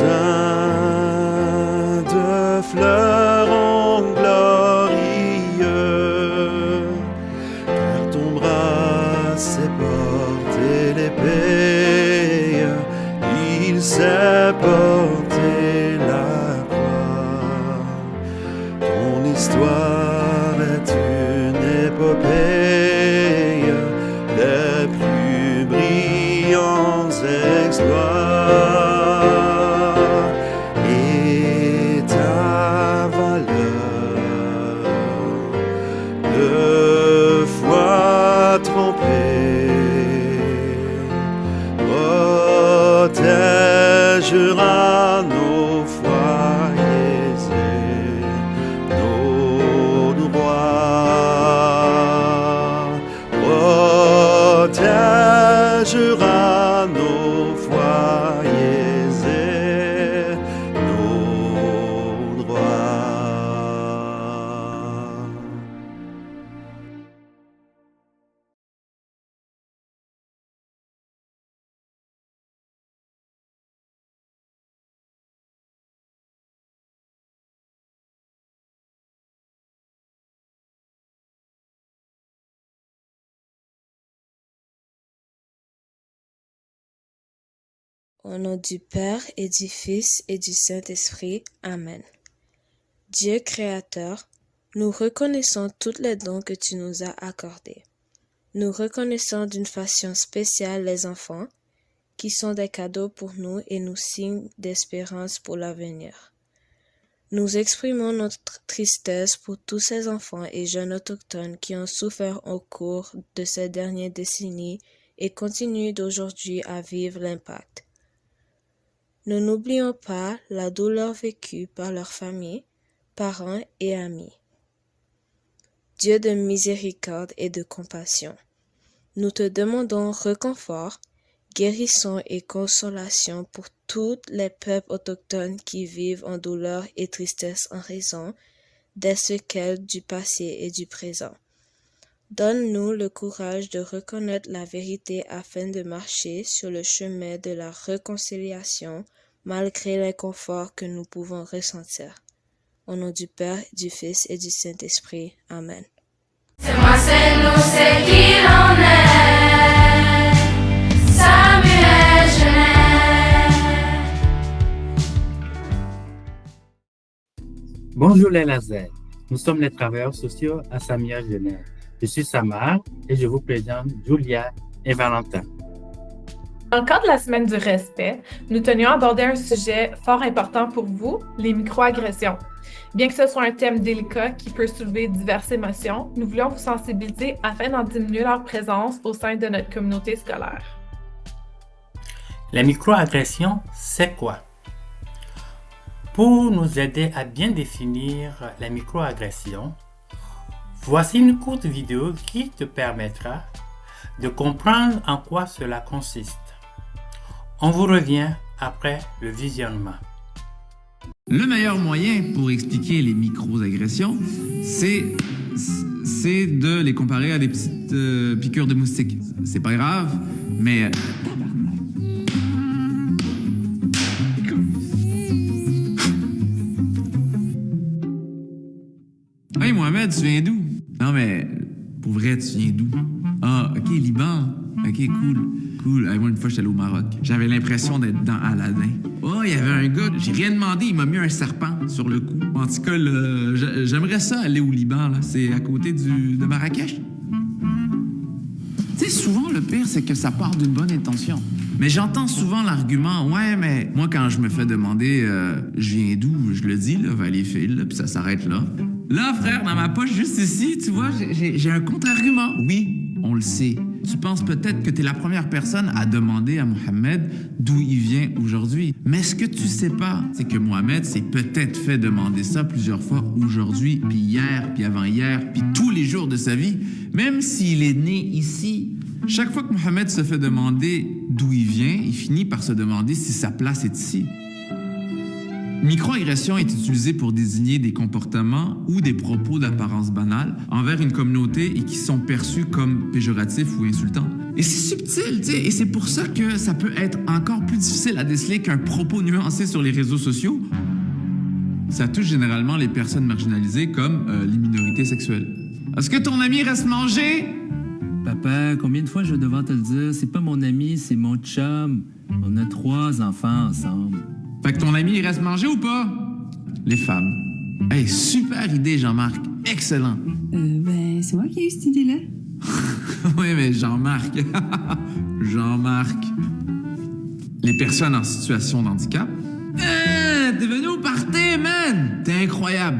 sein de fleurons glorieux, car ton bras sait porter l'épée, il sait porter la croix. Ton histoire est une épopée, les plus brillants exploits. Et ta valeur, deux fois trompée, protégera nos foyers et nos droits, protégera nos foyers et nos droits. Au nom du Père et du Fils et du Saint-Esprit. Amen. Dieu créateur, nous reconnaissons tous les dons que tu nous as accordés. Nous reconnaissons d'une façon spéciale les enfants, qui sont des cadeaux pour nous et nous signes d'espérance pour l'avenir. Nous exprimons notre tristesse pour tous ces enfants et jeunes autochtones qui ont souffert au cours de ces dernières décennies et continuent d'aujourd'hui à vivre l'impact. Nous n'oublions pas la douleur vécue par leurs familles, parents et amis. Dieu de miséricorde et de compassion, nous te demandons réconfort, guérison et consolation pour tous les peuples autochtones qui vivent en douleur et tristesse en raison des séquelles du passé et du présent. Donne-nous le courage de reconnaître la vérité afin de marcher sur le chemin de la réconciliation malgré l'inconfort que nous pouvons ressentir. Au nom du Père, du Fils et du Saint-Esprit. Amen. C'est moi, c'est nous, c'est qui l'on est. Samuel Genève. Bonjour les lasers, nous sommes les travailleurs sociaux à Samuel Genève. Je suis Samar et je vous présente Julia et Valentin. Dans le cadre de la Semaine du respect, nous tenions à aborder un sujet fort important pour vous, les microagressions. Bien que ce soit un thème délicat qui peut soulever diverses émotions, nous voulions vous sensibiliser afin d'en diminuer leur présence au sein de notre communauté scolaire. Les microagressions, c'est quoi? Pour nous aider à bien définir les microagressions, voici une courte vidéo qui te permettra de comprendre en quoi cela consiste. On vous revient après le visionnement. Le meilleur moyen pour expliquer les micro-agressions, c'est de les comparer à des petites piqûres de moustiques. C'est pas grave, mais... Hey Mohamed, tu viens d'où? Non mais, pour vrai, tu viens d'où? Ah, ok, Liban. Ok, cool. Hey, moi, une fois, j'étais allé au Maroc. J'avais l'impression d'être dans Aladdin. Oh, il y avait un gars, j'ai rien demandé, il m'a mis un serpent sur le cou. En tout cas, j'aimerais ça aller au Liban, là. C'est à côté de Marrakech. Tu sais, souvent, le pire, c'est que ça part d'une bonne intention. Mais j'entends souvent l'argument, ouais, mais moi, quand je me fais demander je viens d'où, je le dis, là, Valleyfield, puis ça s'arrête là. Là, frère, dans ma poche, juste ici, tu vois, j'ai un contre-argument. Oui, on le sait. Tu penses peut-être que tu es la première personne à demander à Mohamed d'où il vient aujourd'hui. Mais ce que tu sais pas, c'est que Mohamed s'est peut-être fait demander ça plusieurs fois aujourd'hui, puis hier, puis avant-hier, puis tous les jours de sa vie, même s'il est né ici. Chaque fois que Mohamed se fait demander d'où il vient, il finit par se demander si sa place est ici. Microagression est utilisée pour désigner des comportements ou des propos d'apparence banale envers une communauté et qui sont perçus comme péjoratifs ou insultants. Et c'est subtil, tu sais, et c'est pour ça que ça peut être encore plus difficile à déceler qu'un propos nuancé sur les réseaux sociaux. Ça touche généralement les personnes marginalisées comme les minorités sexuelles. Est-ce que ton ami reste manger? Papa, combien de fois je vais devoir te le dire? C'est pas mon ami, c'est mon chum. On a 3 enfants ensemble. Fait que ton ami, il reste manger ou pas? Les femmes. Hey, super idée, Jean-Marc. Excellent. Ben, c'est moi qui ai eu cette idée-là. Oui, mais Jean-Marc. Jean-Marc. Les personnes en situation de handicap. T'es venu au party, man! T'es incroyable.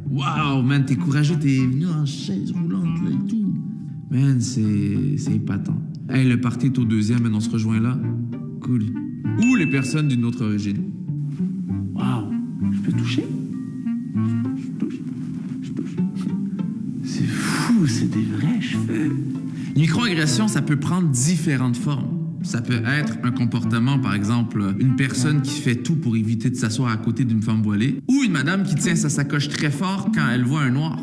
Wow, man, t'es courageux. T'es venu en chaise roulante, là, et tout. Man, c'est épatant. Hey, le party est au 2e, man, on se rejoint là. Cool. Ou les personnes d'une autre origine. Wow, je peux toucher? Je touche. C'est fou, c'est des vrais cheveux. Les microagressions, ça peut prendre différentes formes. Ça peut être un comportement, par exemple, une personne qui fait tout pour éviter de s'asseoir à côté d'une femme voilée, ou une madame qui tient sa sacoche très fort quand elle voit un noir.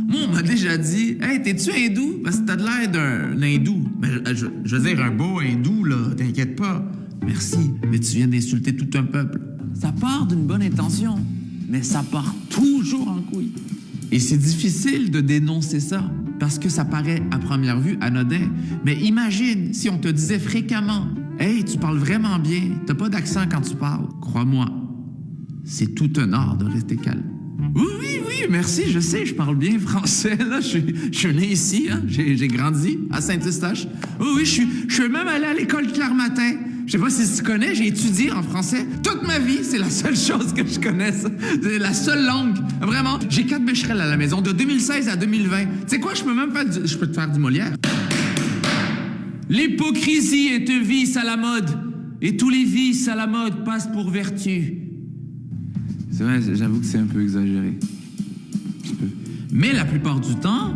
Moi, on m'a déjà dit « Hey, t'es-tu hindou? Parce que t'as de l'air d'un hindou. » Mais je veux dire, un beau hindou, là, t'inquiète pas. Merci, mais tu viens d'insulter tout un peuple. Ça part d'une bonne intention, mais ça part toujours en couille. Et c'est difficile de dénoncer ça, parce que ça paraît à première vue anodin. Mais imagine si on te disait fréquemment « Hey, tu parles vraiment bien, t'as pas d'accent quand tu parles. » Crois-moi, c'est tout un art de rester calme. Oui, merci, je sais, je parle bien français, là. Je suis né ici, hein. J'ai grandi à Saint-Eustache. Oui, je suis même allé à l'école Claire-Matin. Je sais pas si tu connais, j'ai étudié en français toute ma vie. C'est la seule chose que je connaisse. C'est la seule langue. Vraiment, j'ai 4 Becherel à la maison, de 2016 à 2020. Tu sais quoi, je peux te faire du Molière. L'hypocrisie est un vice à la mode, et tous les vices à la mode passent pour vertu. C'est vrai, j'avoue que c'est un peu exagéré. Mais la plupart du temps,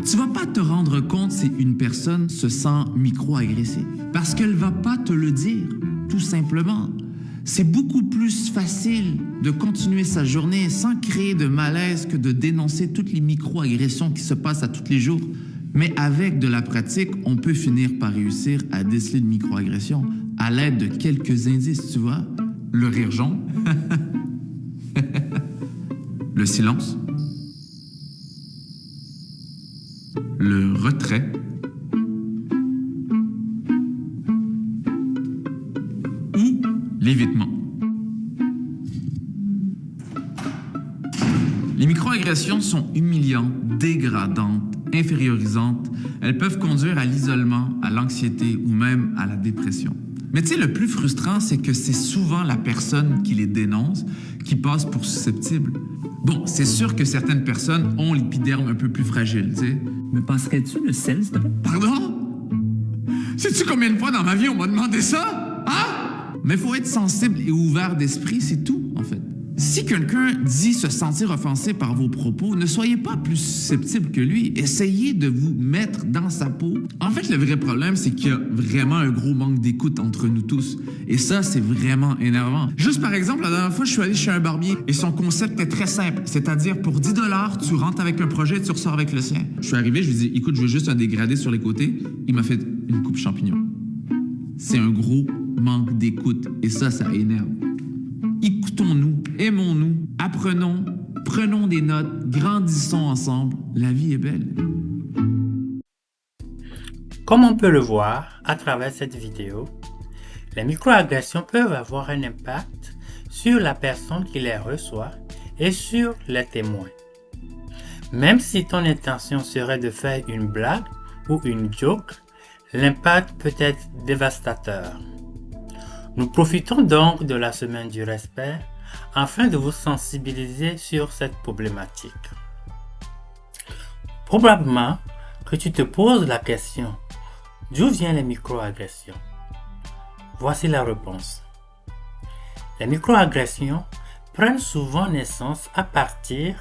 tu vas pas te rendre compte si une personne se sent micro-agressée. Parce qu'elle va pas te le dire, tout simplement. C'est beaucoup plus facile de continuer sa journée sans créer de malaise que de dénoncer toutes les micro-agressions qui se passent à tous les jours. Mais avec de la pratique, on peut finir par réussir à déceler une micro-agression à l'aide de quelques indices, tu vois. Le rire jaune. Le silence. Le retrait. Ou l'évitement. Les microagressions sont humiliantes, dégradantes, infériorisantes. Elles peuvent conduire à l'isolement, à l'anxiété ou même à la dépression. Mais tu sais, le plus frustrant, c'est que c'est souvent la personne qui les dénonce qui passe pour susceptible. Bon, c'est sûr que certaines personnes ont l'épiderme un peu plus fragile, tu sais. Me passerais-tu le sel, s'il te plaît? Pardon? Sais-tu combien de fois dans ma vie on m'a demandé ça? Hein? Mais faut être sensible et ouvert d'esprit, c'est tout, en fait. Si quelqu'un dit se sentir offensé par vos propos, ne soyez pas plus susceptible que lui. Essayez de vous mettre dans sa peau. En fait, le vrai problème, c'est qu'il y a vraiment un gros manque d'écoute entre nous tous. Et ça, c'est vraiment énervant. Juste par exemple, la dernière fois, je suis allé chez un barbier et son concept est très simple. C'est-à-dire, pour 10 $, tu rentres avec un projet et tu ressors avec le sien. Je suis arrivé, je lui ai dit, écoute, je veux juste un dégradé sur les côtés. Il m'a fait une coupe champignon. C'est un gros manque d'écoute. Et ça énerve. Écoutons-nous, aimons-nous, apprenons, prenons des notes, grandissons ensemble. La vie est belle. Comme on peut le voir à travers cette vidéo, les microagressions peuvent avoir un impact sur la personne qui les reçoit et sur les témoins. Même si ton intention serait de faire une blague ou une joke, l'impact peut être dévastateur. Nous profitons donc de la semaine du respect afin de vous sensibiliser sur cette problématique. Probablement que tu te poses la question, d'où viennent les microagressions? Voici la réponse. Les microagressions prennent souvent naissance à partir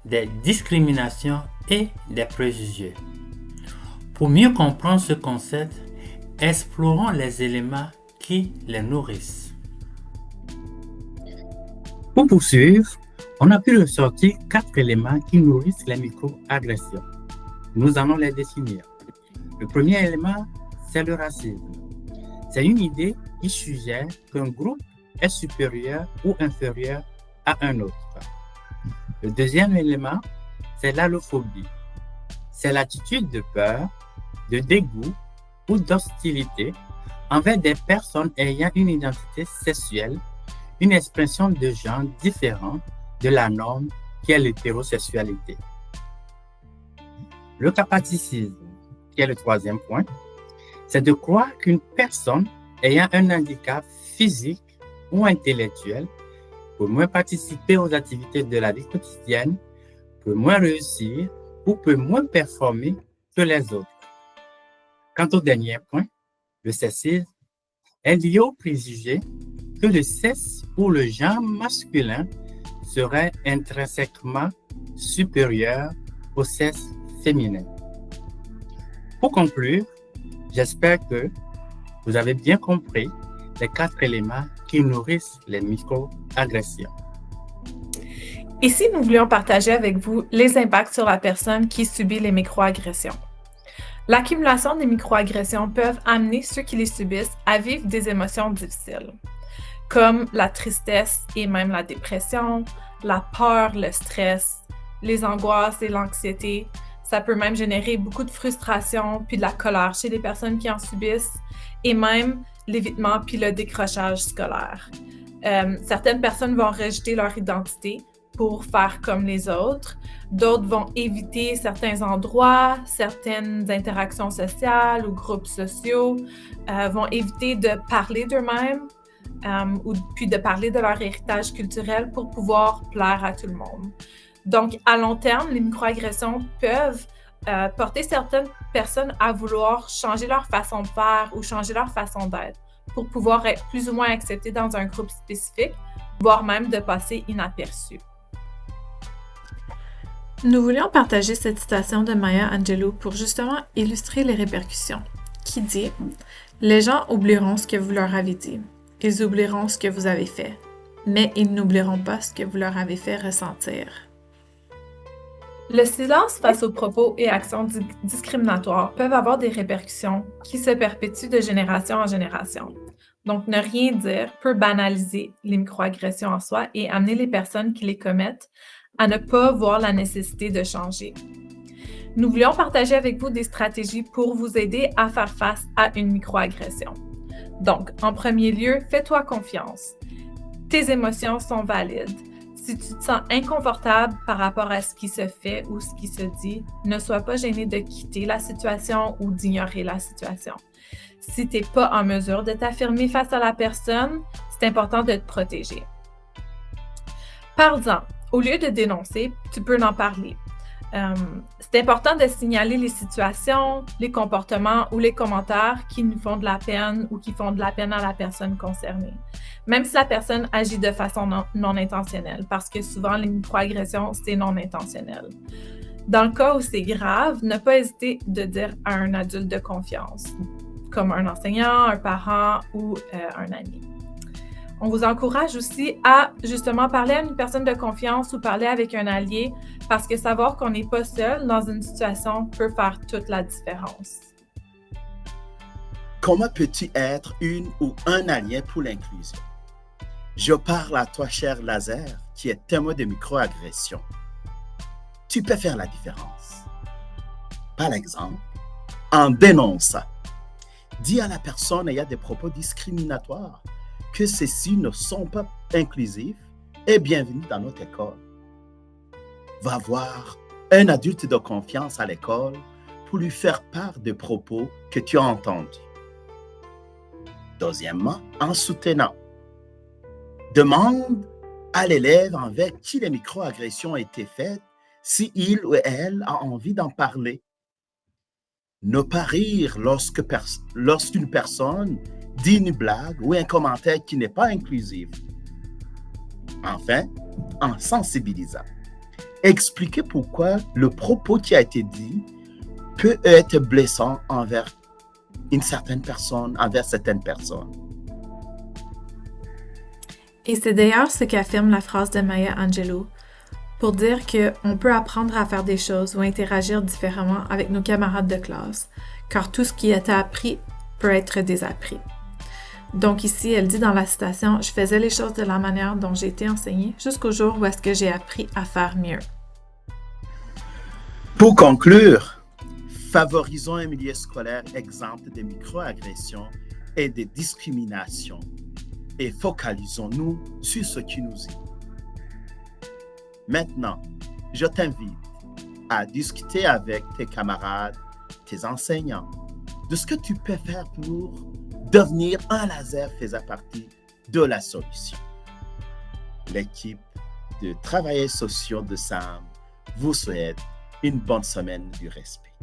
des discriminations et des préjugés. Pour mieux comprendre ce concept, explorons les éléments qui les nourrissent. Pour poursuivre, on a pu ressortir 4 éléments qui nourrissent les microagressions. Nous allons les définir. Le premier élément, c'est le racisme. C'est une idée qui suggère qu'un groupe est supérieur ou inférieur à un autre. Le deuxième élément, c'est l'allophobie. C'est l'attitude de peur, de dégoût ou d'hostilité envers des personnes ayant une identité sexuelle, une expression de genre différente de la norme qui est l'hétérosexualité. Le capacitysme, qui est le troisième point, c'est de croire qu'une personne ayant un handicap physique ou intellectuel peut moins participer aux activités de la vie quotidienne, peut moins réussir ou peut moins performer que les autres. Quant au dernier point, le sexisme est lié au préjugé que le sexe ou le genre masculin serait intrinsèquement supérieur au sexe féminin. Pour conclure, j'espère que vous avez bien compris les 4 éléments qui nourrissent les microagressions. Ici, nous voulions partager avec vous les impacts sur la personne qui subit les microagressions. L'accumulation des microagressions peuvent amener ceux qui les subissent à vivre des émotions difficiles, comme la tristesse et même la dépression, la peur, le stress, les angoisses et l'anxiété. Ça peut même générer beaucoup de frustration puis de la colère chez les personnes qui en subissent et même l'évitement puis le décrochage scolaire. Certaines personnes vont rejeter leur identité pour faire comme les autres. D'autres vont éviter certains endroits, certaines interactions sociales ou groupes sociaux, vont éviter de parler d'eux-mêmes puis de parler de leur héritage culturel pour pouvoir plaire à tout le monde. Donc, à long terme, les microagressions peuvent porter certaines personnes à vouloir changer leur façon de faire ou changer leur façon d'être pour pouvoir être plus ou moins acceptées dans un groupe spécifique, voire même de passer inaperçues. Nous voulions partager cette citation de Maya Angelou pour justement illustrer les répercussions, qui dit « Les gens oublieront ce que vous leur avez dit, ils oublieront ce que vous avez fait, mais ils n'oublieront pas ce que vous leur avez fait ressentir. » Le silence face aux propos et actions discriminatoires peuvent avoir des répercussions qui se perpétuent de génération en génération. Donc, ne rien dire peut banaliser les microagressions en soi et amener les personnes qui les commettent à ne pas voir la nécessité de changer. Nous voulions partager avec vous des stratégies pour vous aider à faire face à une microagression. Donc, en premier lieu, fais-toi confiance. Tes émotions sont valides. Si tu te sens inconfortable par rapport à ce qui se fait ou ce qui se dit, ne sois pas gêné de quitter la situation ou d'ignorer la situation. Si tu n'es pas en mesure de t'affirmer face à la personne, c'est important de te protéger. Parle-en. Au lieu de dénoncer, tu peux en parler. C'est important de signaler les situations, les comportements ou les commentaires qui nous font de la peine ou qui font de la peine à la personne concernée, même si la personne agit de façon non intentionnelle, parce que souvent les microagressions, c'est non intentionnel. Dans le cas où c'est grave, ne pas hésiter de dire à un adulte de confiance, comme un enseignant, un parent ou un ami. On vous encourage aussi à justement parler à une personne de confiance ou parler avec un allié parce que savoir qu'on n'est pas seul dans une situation peut faire toute la différence. Comment peux-tu être une ou un allié pour l'inclusion? Je parle à toi, cher Lazare, qui est témoin de microagression. Tu peux faire la différence. Par exemple, en dénonçant, dis à la personne ayant des propos discriminatoires que ceux-ci ne sont pas inclusifs et bienvenus dans notre école. Va voir un adulte de confiance à l'école pour lui faire part des propos que tu as entendus. Deuxièmement, en soutenant, demande à l'élève envers qui les microagressions ont été faites si il ou elle a envie d'en parler. Ne pas rire lorsqu'une personne dit une blague ou un commentaire qui n'est pas inclusif. Enfin, en sensibilisant, expliquer pourquoi le propos qui a été dit peut être blessant envers une certaine personne, envers certaines personnes. Et c'est d'ailleurs ce qu'affirme la phrase de Maya Angelou, pour dire qu'on peut apprendre à faire des choses ou interagir différemment avec nos camarades de classe, car tout ce qui a été appris peut être désappris. Donc ici, elle dit dans la citation « Je faisais les choses de la manière dont j'ai été enseignée jusqu'au jour où est-ce que j'ai appris à faire mieux. » Pour conclure, favorisons un milieu scolaire exempt de microagressions et de discriminations et focalisons-nous sur ce qui nous unit. Maintenant, je t'invite à discuter avec tes camarades, tes enseignants, de ce que tu peux faire pour devenir un laser faisant partie de la solution. L'équipe de travailleurs sociaux de SAM vous souhaite une bonne semaine du respect.